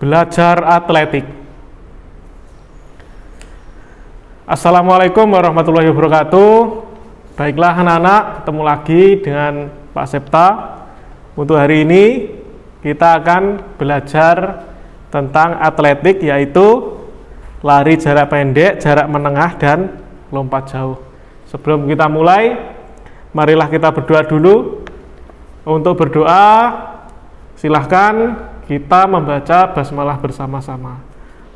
belajar atletik. Assalamualaikum warahmatullahi wabarakatuh. Baiklah anak-anak, ketemu lagi dengan Pak Septa. Untuk hari ini kita akan belajar tentang atletik, yaitu lari jarak pendek, jarak menengah, dan lompat jauh. Sebelum kita mulai, marilah kita berdoa dulu. Untuk berdoa, silahkan kita membaca basmalah bersama-sama.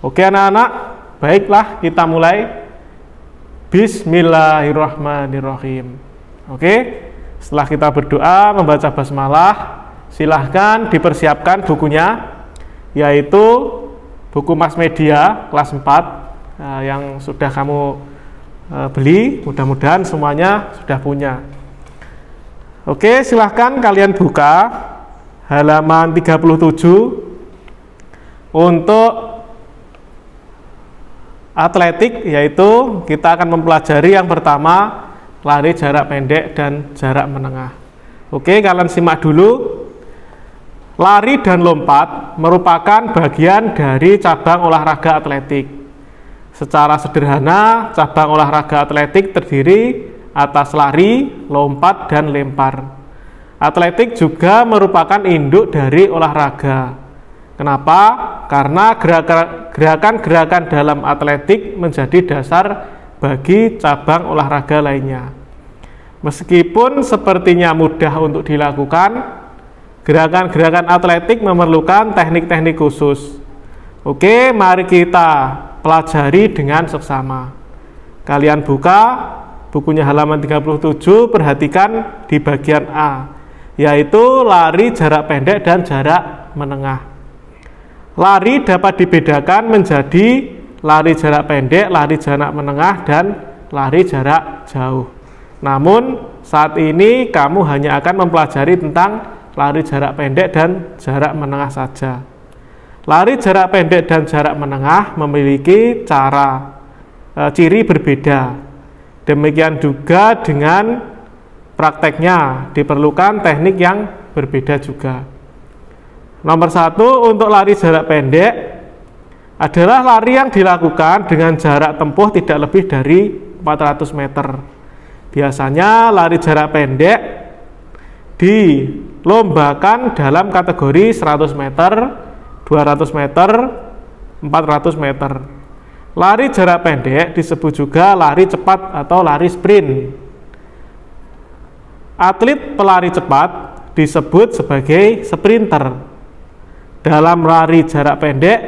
Oke anak-anak, baiklah kita mulai. Bismillahirrahmanirrahim. Oke, setelah kita berdoa membaca basmalah, silahkan dipersiapkan bukunya, yaitu buku Mass Media kelas 4 yang sudah kamu beli. Mudah-mudahan semuanya sudah punya. Oke, silahkan kalian buka halaman 37 untuk atletik, yaitu kita akan mempelajari yang pertama lari jarak pendek dan jarak menengah. Oke, kalian simak dulu. Lari dan lompat merupakan bagian dari cabang olahraga atletik. Secara sederhana, cabang olahraga atletik terdiri atas lari, lompat, dan lempar. Atletik juga merupakan induk dari olahraga. Kenapa? Karena gerakan-gerakan dalam atletik menjadi dasar bagi cabang olahraga lainnya. Meskipun sepertinya mudah untuk dilakukan, gerakan-gerakan atletik memerlukan teknik-teknik khusus. Oke, mari kita pelajari dengan seksama. Kalian buka bukunya halaman 37, perhatikan di bagian A, yaitu lari jarak pendek dan jarak menengah. Lari dapat dibedakan menjadi lari jarak pendek, lari jarak menengah, dan lari jarak jauh. Namun saat ini kamu hanya akan mempelajari tentang lari jarak pendek dan jarak menengah saja. Lari jarak pendek dan jarak menengah memiliki ciri berbeda. Demikian juga dengan prakteknya, diperlukan teknik yang berbeda juga. Nomor 1, untuk lari jarak pendek adalah lari yang dilakukan dengan jarak tempuh tidak lebih dari 400 meter. Biasanya lari jarak pendek dilombakan dalam kategori 100 meter, 200 meter, 400 meter. Lari jarak pendek disebut juga lari cepat atau lari sprint. Atlet pelari cepat disebut sebagai sprinter. Dalam lari jarak pendek,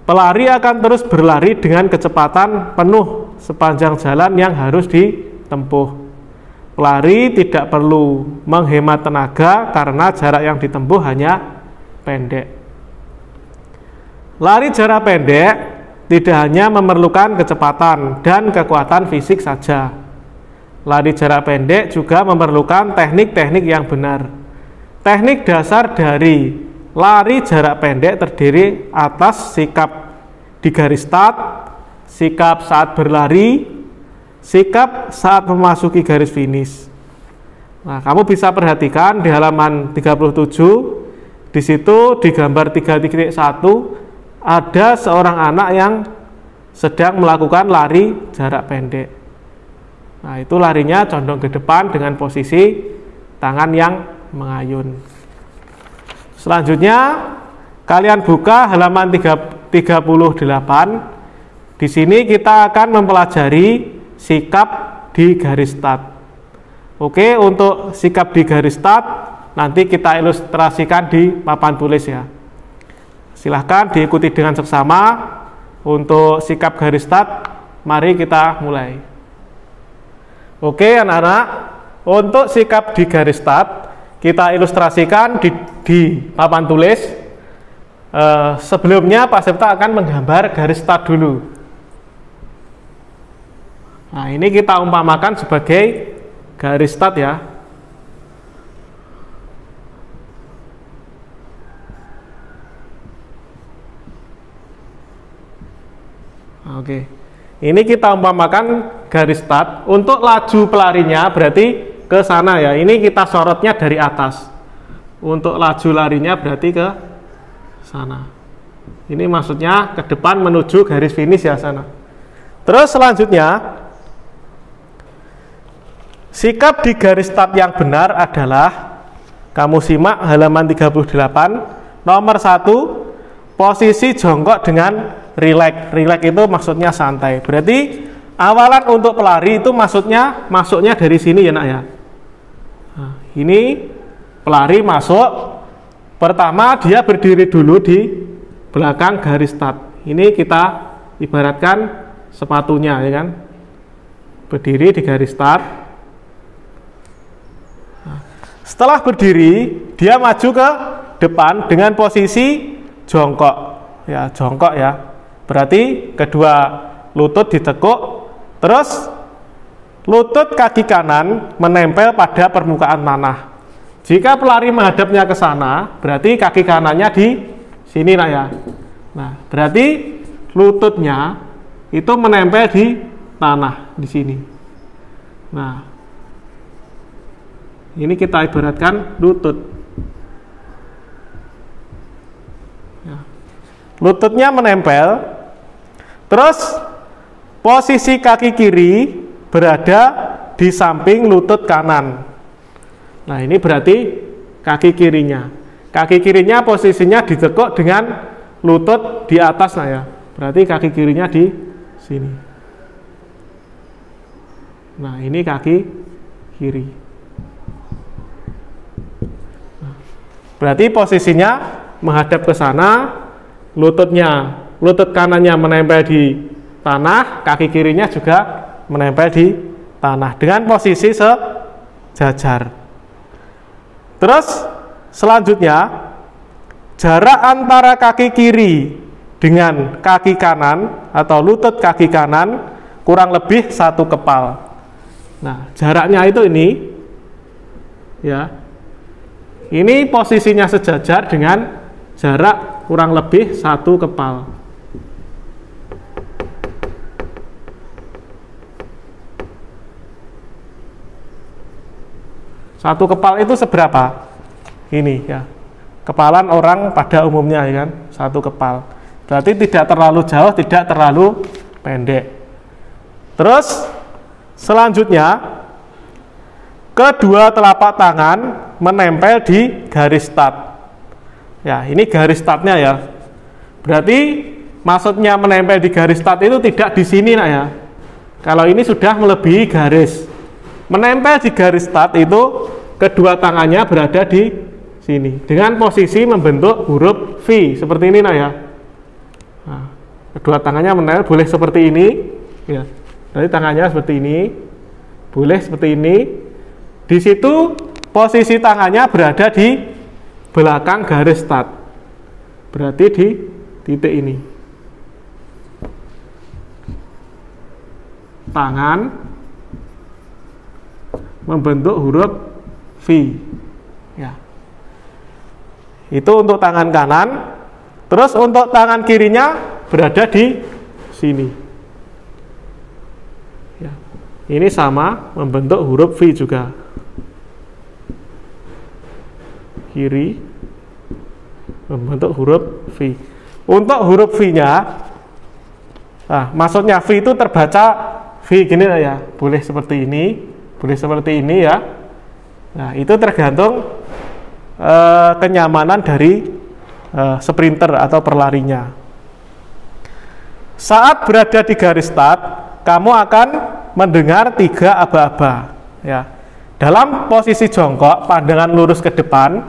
pelari akan terus berlari dengan kecepatan penuh sepanjang jalan yang harus ditempuh. Pelari tidak perlu menghemat tenaga karena jarak yang ditempuh hanya pendek. Lari jarak pendek tidak hanya memerlukan kecepatan dan kekuatan fisik saja. Lari jarak pendek juga memerlukan teknik-teknik yang benar. Teknik dasar dari lari jarak pendek terdiri atas sikap di garis start, sikap saat berlari, sikap saat memasuki garis finish. Nah, kamu bisa perhatikan di halaman 37, di situ di gambar 3.1 ada seorang anak yang sedang melakukan lari jarak pendek. Nah, itu larinya condong ke depan dengan posisi tangan yang mengayun. Selanjutnya, kalian buka halaman 38. Di sini kita akan mempelajari sikap di garis start. Oke, untuk sikap di garis start nanti kita ilustrasikan di papan tulis ya. Silahkan diikuti dengan seksama. Untuk sikap garis start, mari kita mulai. Oke anak-anak, untuk sikap di garis start kita ilustrasikan di papan tulis. Sebelumnya Pak Septa akan menggambar garis start dulu. Nah, ini kita umpamakan sebagai garis start ya. Oke, ini kita umpamakan garis start. Untuk laju pelarinya berarti ke sana ya. Ini kita sorotnya dari atas. Untuk laju larinya berarti ke sana. Ini maksudnya ke depan menuju garis finish ya sana. Terus selanjutnya, sikap di garis start yang benar adalah, kamu simak halaman 38, nomor 1, posisi jongkok dengan rileks. Rileks itu maksudnya santai. Berarti awalan untuk pelari itu masuknya dari sini ya nak ya. Nah, ini pelari masuk, pertama dia berdiri dulu di belakang garis start. Ini kita ibaratkan sepatunya ya kan, berdiri di garis start. Nah, setelah berdiri dia maju ke depan dengan posisi jongkok ya, jongkok ya, berarti kedua lutut ditekuk, terus lutut kaki kanan menempel pada permukaan tanah. Jika pelari menghadapnya ke sana, berarti kaki kanannya di sini lah ya. Nah, berarti lututnya itu menempel di tanah di sini. Nah, ini kita ibaratkan lutut. Ya. Lututnya menempel, terus posisi kaki kiri berada di samping lutut kanan. Nah, ini berarti kaki kirinya. Kaki kirinya posisinya ditekuk dengan lutut di atas lah ya. Berarti kaki kirinya di sini. Nah, ini kaki kiri. Nah, berarti posisinya menghadap ke sana, lutut kanannya menempel di tanah, kaki kirinya juga menempel di tanah dengan posisi sejajar. Terus selanjutnya, jarak antara kaki kiri dengan kaki kanan atau lutut kaki kanan kurang lebih 1 kepal. Nah, jaraknya itu ini ya. Ini posisinya sejajar dengan jarak kurang lebih 1 kepal. Satu kepal itu seberapa? Ini ya. Kepalan orang pada umumnya ya kan, 1 kepal. Berarti tidak terlalu jauh, tidak terlalu pendek. Terus selanjutnya, kedua telapak tangan menempel di garis start. Ya, ini garis startnya ya. Berarti maksudnya menempel di garis start itu tidak di sini nak ya. Kalau ini sudah melebihi garis. Menempel di garis start itu kedua tangannya berada di sini dengan posisi membentuk huruf V seperti ini nak ya. Nah, kedua tangannya menempel, boleh seperti ini ya. Jadi tangannya seperti ini, boleh seperti ini. Di situ posisi tangannya berada di belakang garis start, berarti di titik ini. Tangan membentuk huruf V ya. Itu untuk tangan kanan. Terus untuk tangan kirinya berada di sini. Ya. Ini sama, membentuk huruf V juga. Kiri membentuk huruf V. Untuk huruf V-nya, nah, maksudnya V itu terbaca V gini ya. Boleh seperti ini, boleh seperti ini ya. Nah, itu tergantung kenyamanan dari sprinter atau perlarinya. Saat berada di garis start, kamu akan mendengar 3 aba-aba ya. Dalam posisi jongkok, pandangan lurus ke depan,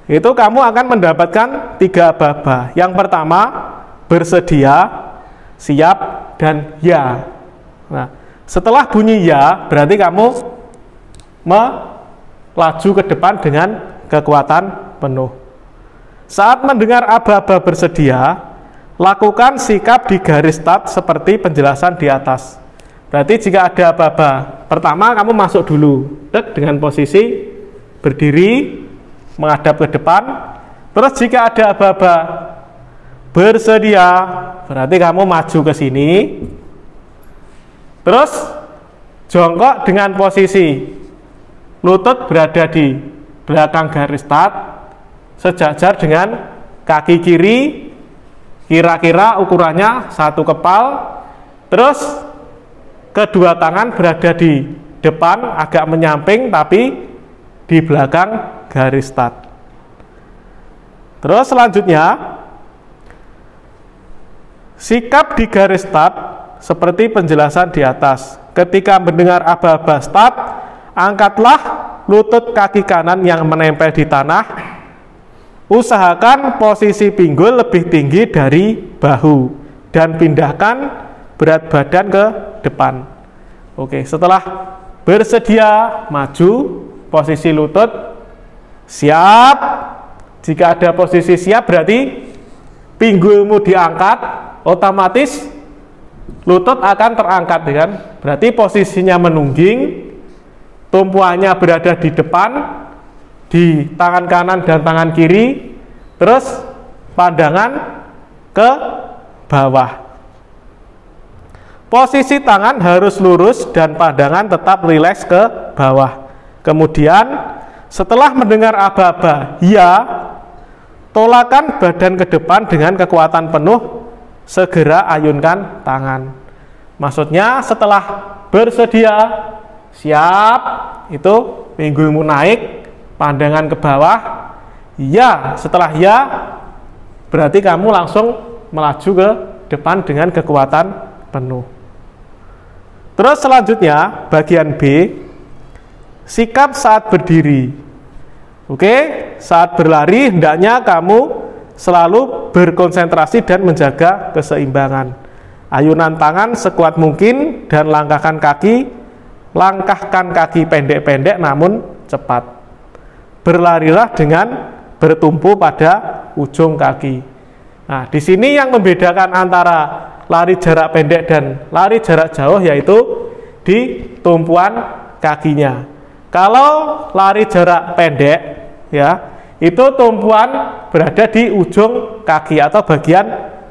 itu kamu akan mendapatkan 3 aba-aba. Yang pertama, bersedia, siap, dan ya. Nah, setelah bunyi ya, berarti kamu melaju ke depan dengan kekuatan penuh. Saat mendengar aba-aba bersedia, lakukan sikap di garis start seperti penjelasan di atas. Berarti jika ada aba-aba, pertama kamu masuk dulu dengan posisi berdiri menghadap ke depan. Terus jika ada aba-aba bersedia, berarti kamu maju ke sini. Terus jongkok dengan posisi lutut berada di belakang garis start, sejajar dengan kaki kiri Kira-kira ukurannya 1 kepal, terus kedua tangan berada di depan agak menyamping tapi di belakang garis start. Terus selanjutnya sikap di garis start seperti penjelasan di atas. Ketika mendengar aba-aba start, angkatlah lutut kaki kanan yang menempel di tanah. Usahakan posisi pinggul lebih tinggi dari bahu dan pindahkan berat badan ke depan. Oke, setelah bersedia maju, posisi lutut siap. Jika ada posisi siap berarti pinggulmu diangkat, otomatis lutut akan terangkat, kan? Berarti posisinya menungging, tumpuannya berada di depan, di tangan kanan dan tangan kiri, terus pandangan ke bawah. Posisi tangan harus lurus dan pandangan tetap rileks ke bawah. Kemudian setelah mendengar aba-aba ya, tolakkan badan ke depan dengan kekuatan penuh, segera ayunkan tangan. Maksudnya setelah bersedia siap, itu pinggulmu naik, pandangan ke bawah, ya. Setelah ya, berarti kamu langsung melaju ke depan dengan kekuatan penuh. Terus selanjutnya bagian B, sikap saat berdiri. Oke, saat berlari hendaknya kamu selalu berkonsentrasi dan menjaga keseimbangan. Ayunan tangan sekuat mungkin dan langkahkan kaki pendek-pendek namun cepat. Berlarilah dengan bertumpu pada ujung kaki. Nah, di sini yang membedakan antara lari jarak pendek dan lari jarak jauh yaitu di tumpuan kakinya. Kalau lari jarak pendek, ya, itu tumpuan berada di ujung kaki atau bagian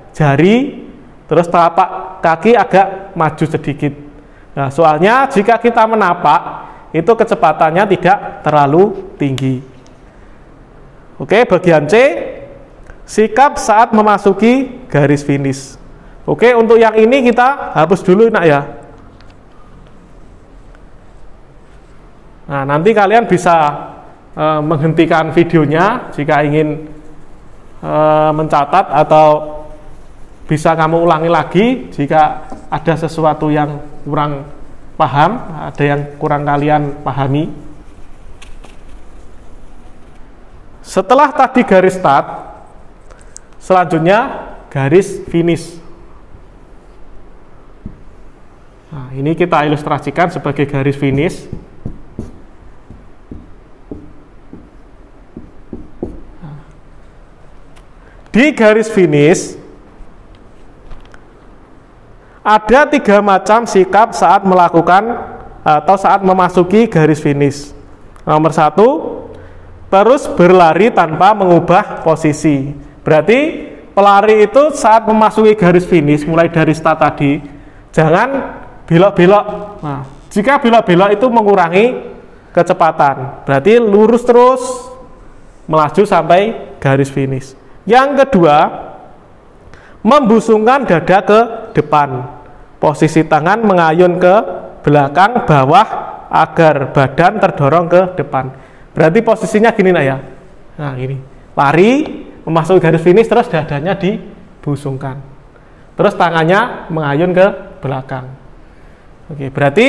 jari, terus telapak kaki agak maju sedikit. Nah, soalnya jika kita menapak, itu kecepatannya tidak terlalu tinggi. Oke, bagian C, sikap saat memasuki garis finish. Oke, untuk yang ini kita hapus dulu nak ya. Nah, nanti kalian bisa menghentikan videonya jika ingin mencatat, atau bisa kamu ulangi lagi jika ada sesuatu yang kurang paham, ada yang kurang kalian pahami. Setelah tadi garis start, selanjutnya garis finish. Nah, ini kita ilustrasikan sebagai garis finish. Di garis finish ada 3 macam sikap saat melakukan atau saat memasuki garis finish. Nomor 1, terus berlari tanpa mengubah posisi. Berarti pelari itu saat memasuki garis finish, mulai dari start tadi, jangan belok-belok. Nah, jika belok-belok itu mengurangi kecepatan. Berarti lurus terus melaju sampai garis finish. Yang kedua, membusungkan dada ke depan. Posisi tangan mengayun ke belakang bawah agar badan terdorong ke depan. Berarti posisinya gini nak ya. Nah, gini. Lari, memasuki garis finish, terus dadanya dibusungkan. Terus tangannya mengayun ke belakang. Oke, berarti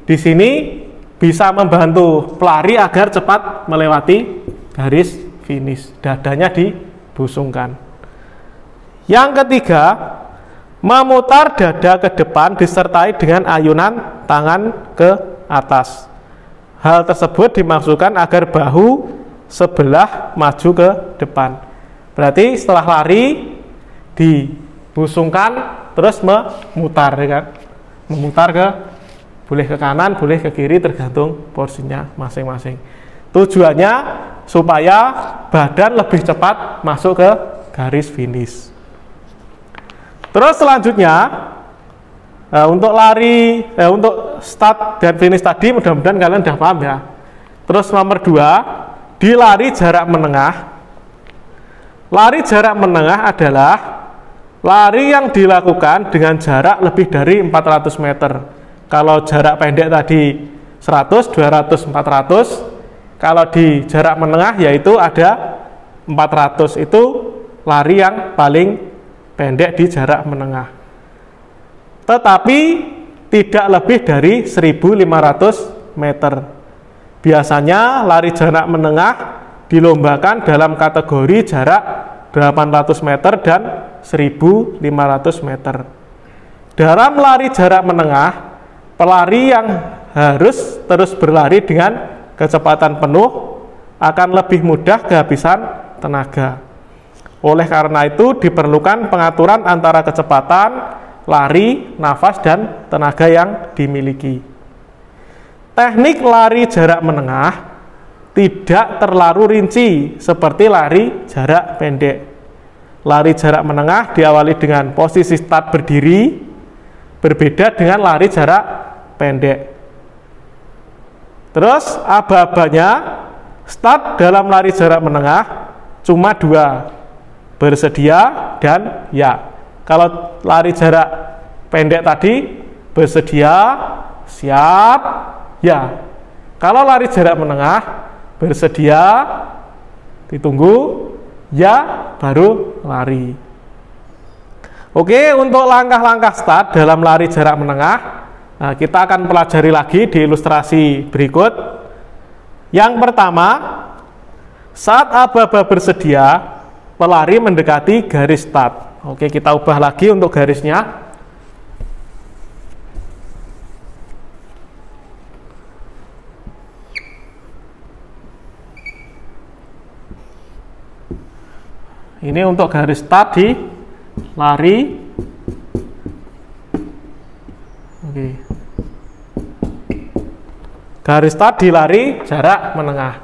di sini bisa membantu pelari agar cepat melewati garis finish. Dadanya dibusungkan. Yang ketiga, memutar dada ke depan disertai dengan ayunan tangan ke atas. Hal tersebut dimaksudkan agar bahu sebelah maju ke depan. Berarti setelah lari dibusungkan terus memutar, ya kan? Memutar boleh ke kanan, boleh ke kiri, tergantung porsinya masing-masing. Tujuannya supaya badan lebih cepat masuk ke garis finish. Terus selanjutnya untuk lari, untuk start dan finish tadi mudah-mudahan kalian udah paham ya. Terus nomor 2, di lari jarak menengah. Lari jarak menengah adalah lari yang dilakukan dengan jarak lebih dari 400 meter. Kalau jarak pendek tadi 100, 200, 400. Kalau di jarak menengah yaitu ada 400. Itu lari yang paling pendek di jarak menengah. Tetapi tidak lebih dari 1.500 meter. Biasanya lari jarak menengah dilombakan dalam kategori jarak 800 meter dan 1.500 meter. Dalam lari jarak menengah, pelari yang harus terus berlari dengan kecepatan penuh akan lebih mudah kehabisan tenaga. Oleh karena itu diperlukan pengaturan antara kecepatan, lari, nafas, dan tenaga yang dimiliki. Teknik lari jarak menengah tidak terlalu rinci seperti lari jarak pendek. Lari jarak menengah diawali dengan posisi start berdiri, berbeda dengan lari jarak pendek. Terus aba-abanya start dalam lari jarak menengah cuma 2, bersedia dan ya. Kalau lari jarak pendek tadi bersedia, siap, ya. Kalau lari jarak menengah bersedia, ditunggu, ya, baru lari. Oke, untuk langkah-langkah start dalam lari jarak menengah, nah, kita akan pelajari lagi di ilustrasi berikut. Yang pertama, saat aba-aba bersedia, pelari mendekati garis start. Oke, kita ubah lagi untuk garisnya. Ini untuk garis start di lari. Oke. Garis start di lari jarak menengah.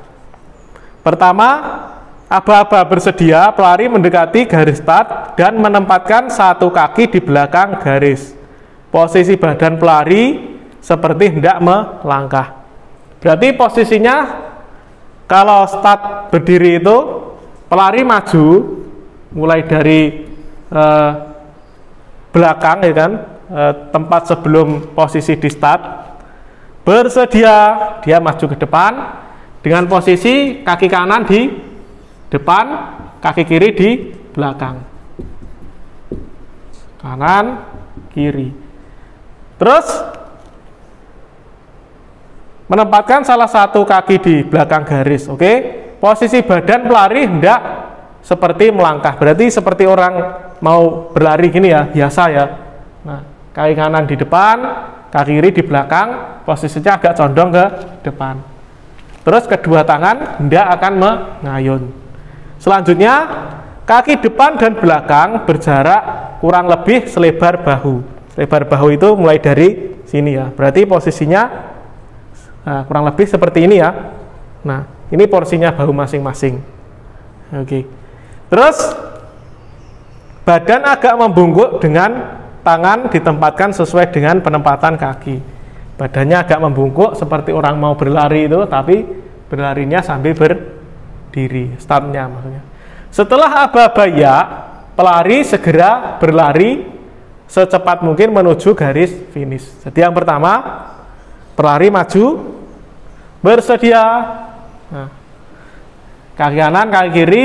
Pertama, aba-aba bersedia, pelari mendekati garis start dan menempatkan satu kaki di belakang garis. Posisi badan pelari seperti hendak melangkah. Berarti posisinya kalau start berdiri itu pelari maju mulai dari belakang, ya kan, tempat sebelum posisi di start. Bersedia, dia maju ke depan dengan posisi kaki kanan di depan, kaki kiri di belakang. Kanan, kiri. Terus menempatkan salah satu kaki di belakang garis. Oke, posisi badan pelari hendak seperti melangkah. Berarti seperti orang mau berlari gini ya, biasa ya. Nah, kaki kanan di depan, kaki kiri di belakang, posisinya agak condong ke depan. Terus kedua tangan hendak akan mengayun. Selanjutnya, kaki depan dan belakang berjarak kurang lebih selebar bahu. Lebar bahu itu mulai dari sini ya. Berarti posisinya kurang lebih seperti ini ya. Nah, ini porsinya bahu masing-masing. Oke. Terus badan agak membungkuk dengan tangan ditempatkan sesuai dengan penempatan kaki. Badannya agak membungkuk seperti orang mau berlari itu, tapi berlarinya sambil berdiri, startnya maksudnya. Setelah aba-aba ya, pelari segera berlari secepat mungkin menuju garis finish. Jadi yang pertama, pelari maju, bersedia, nah, kaki kanan, kaki kiri,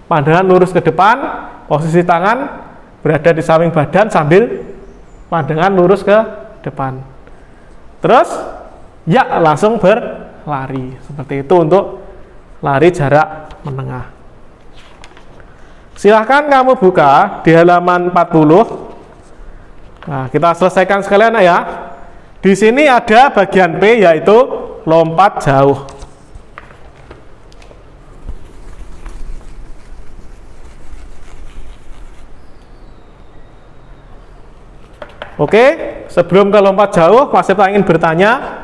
pandangan lurus ke depan, posisi tangan berada di samping badan sambil pandangan lurus ke depan. Terus, ya langsung berlari. Seperti itu untuk lari jarak menengah. Silahkan kamu buka di halaman 40. Nah, kita selesaikan sekalian ya. Di sini ada bagian P, yaitu lompat jauh. Oke, sebelum ke lompat jauh, Mas Septa ingin bertanya,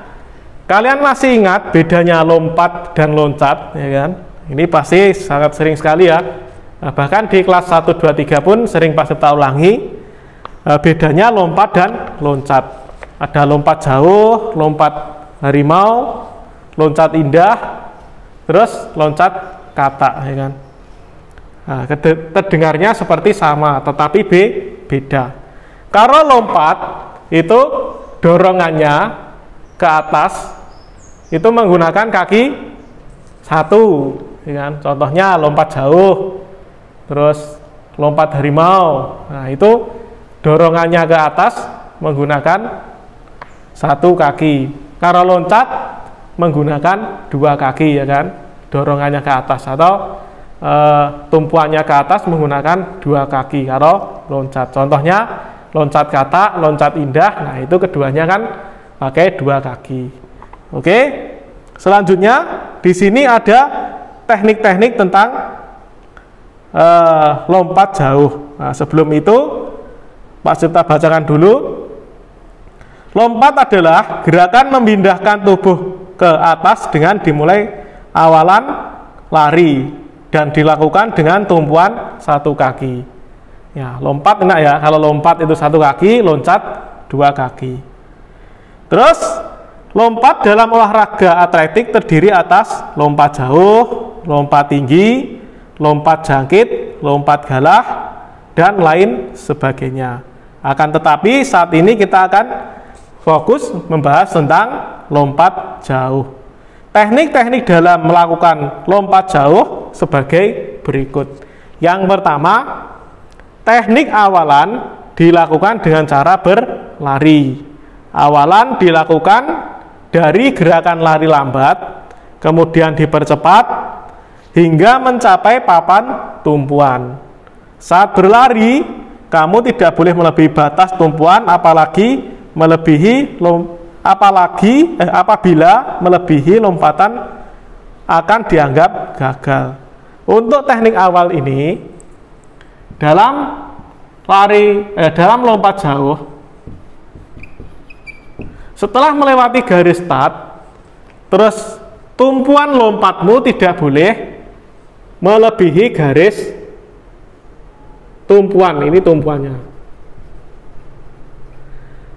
kalian masih ingat bedanya lompat dan loncat, ya kan? Ini pasti sangat sering sekali ya. Nah, bahkan di kelas 1, 2, 3 pun sering Mas Septa ulangi bedanya lompat dan loncat. Ada lompat jauh, lompat harimau, loncat indah, terus loncat katak, ya kan? Nah, terdengarnya seperti sama, tetapi beda. Kalau lompat itu dorongannya ke atas itu menggunakan kaki satu, ya kan? Contohnya lompat jauh, terus lompat harimau. Nah, itu dorongannya ke atas menggunakan satu kaki. Kalau loncat menggunakan dua kaki, ya kan? Dorongannya ke atas, atau tumpuannya ke atas menggunakan dua kaki kalau loncat. Contohnya loncat katak, loncat indah. Nah, itu keduanya kan pakai dua kaki. Oke, selanjutnya di sini ada teknik-teknik tentang lompat jauh. Nah, sebelum itu Pak Cipta bacakan dulu. Lompat adalah gerakan memindahkan tubuh ke atas dengan dimulai awalan lari dan dilakukan dengan tumpuan satu kaki. Ya, lompat enak ya. Kalau lompat itu satu kaki, loncat dua kaki. Terus lompat dalam olahraga atletik terdiri atas lompat jauh, lompat tinggi, lompat jangkit, lompat galah, dan lain sebagainya. Akan tetapi saat ini kita akan fokus membahas tentang lompat jauh. Teknik-teknik dalam melakukan lompat jauh sebagai berikut. Yang pertama, teknik awalan dilakukan dengan cara berlari. Awalan dilakukan dari gerakan lari lambat, kemudian dipercepat hingga mencapai papan tumpuan. Saat berlari, kamu tidak boleh melebihi batas tumpuan, apabila melebihi lompatan akan dianggap gagal. Untuk teknik awal ini, dalam lompat jauh, setelah melewati garis start, terus tumpuan lompatmu tidak boleh melebihi garis tumpuan. Ini tumpuannya.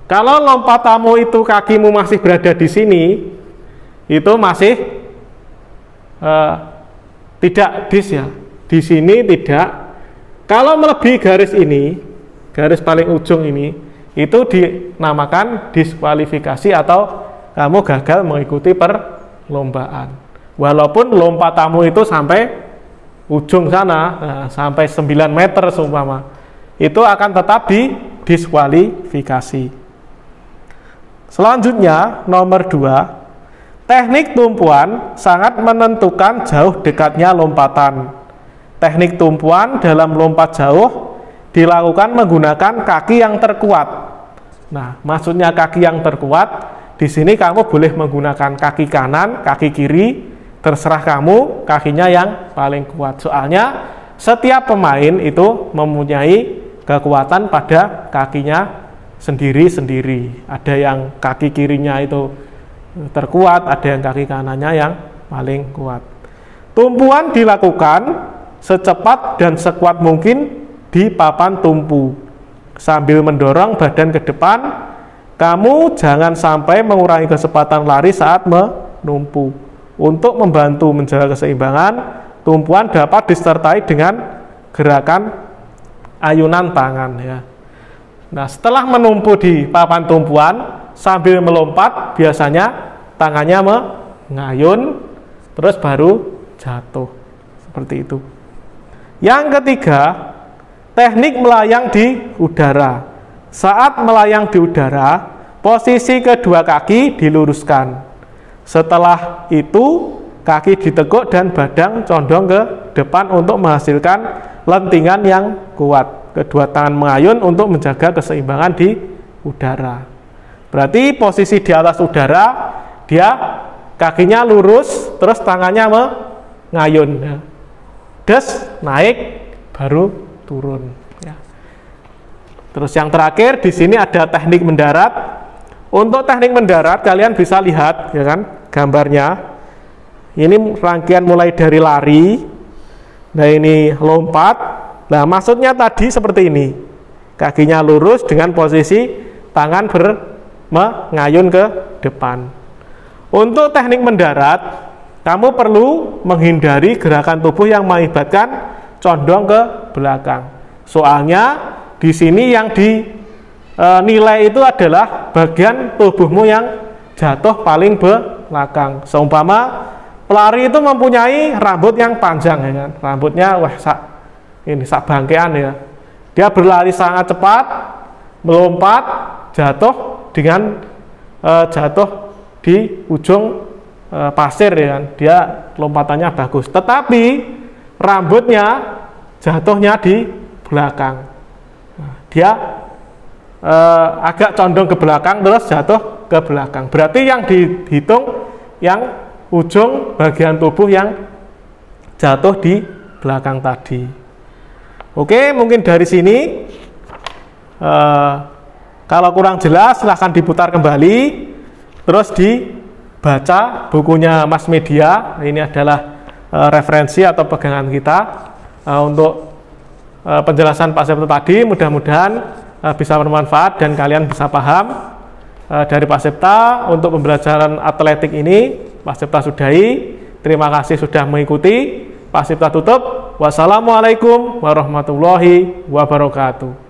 Kalau lompatanmu itu kakimu masih berada di sini, itu masih tidak dis ya. Di sini tidak. Kalau melebihi garis ini, garis paling ujung ini, itu dinamakan diskualifikasi atau kamu gagal mengikuti perlombaan. Walaupun lompatanmu itu sampai ujung sana, sampai 9 meter seumpama, itu akan tetap didiskualifikasi. Selanjutnya, nomor 2, teknik tumpuan sangat menentukan jauh dekatnya lompatan. Teknik tumpuan dalam lompat jauh dilakukan menggunakan kaki yang terkuat. Nah, maksudnya kaki yang terkuat, di sini kamu boleh menggunakan kaki kanan, kaki kiri, terserah kamu, kakinya yang paling kuat. Soalnya setiap pemain itu mempunyai kekuatan pada kakinya sendiri-sendiri. Ada yang kaki kirinya itu terkuat, ada yang kaki kanannya yang paling kuat. Tumpuan dilakukan secepat dan sekuat mungkin di papan tumpu sambil mendorong badan ke depan. Kamu jangan sampai mengurangi kecepatan lari saat menumpu. Untuk membantu menjaga keseimbangan, tumpuan dapat disertai dengan gerakan ayunan tangan ya. Nah, setelah menumpu di papan tumpuan sambil melompat, biasanya tangannya mengayun terus baru jatuh seperti itu. Yang ketiga, teknik melayang di udara. Saat melayang di udara, posisi kedua kaki diluruskan. Setelah itu, kaki ditekuk dan badan condong ke depan untuk menghasilkan lentingan yang kuat. Kedua tangan mengayun untuk menjaga keseimbangan di udara. Berarti posisi di atas udara, dia kakinya lurus, terus tangannya mengayun. Des, naik, baru turun. Ya. Terus yang terakhir di sini ada teknik mendarat. Untuk teknik mendarat kalian bisa lihat, ya kan, gambarnya. Ini rangkaian mulai dari lari, nah ini lompat. Nah maksudnya tadi seperti ini, kakinya lurus dengan posisi tangan mengayun ke depan. Untuk teknik mendarat, kamu perlu menghindari gerakan tubuh yang mengakibatkan condong ke belakang. Soalnya di sini yang dinilai itu adalah bagian tubuhmu yang jatuh paling belakang. Seumpama pelari itu mempunyai rambut yang panjang, ya kan? Rambutnya sak bangkean ya. Dia berlari sangat cepat, melompat, jatuh dengan jatuh di ujung pasir, ya kan? Dia lompatannya bagus. Tetapi rambutnya jatuhnya di belakang. Dia agak condong ke belakang terus jatuh ke belakang. Berarti yang dihitung yang ujung bagian tubuh yang jatuh di belakang tadi. Oke, mungkin dari sini kalau kurang jelas silahkan diputar kembali, terus dibaca bukunya Mas Media. Ini adalah referensi atau pegangan kita untuk penjelasan Pak Septo tadi. Mudah-mudahan bisa bermanfaat dan kalian bisa paham. Dari Pak Septa untuk pembelajaran atletik ini Pak Septa sudahi. Terima kasih sudah mengikuti. Pak Septa tutup. Wassalamualaikum warahmatullahi wabarakatuh.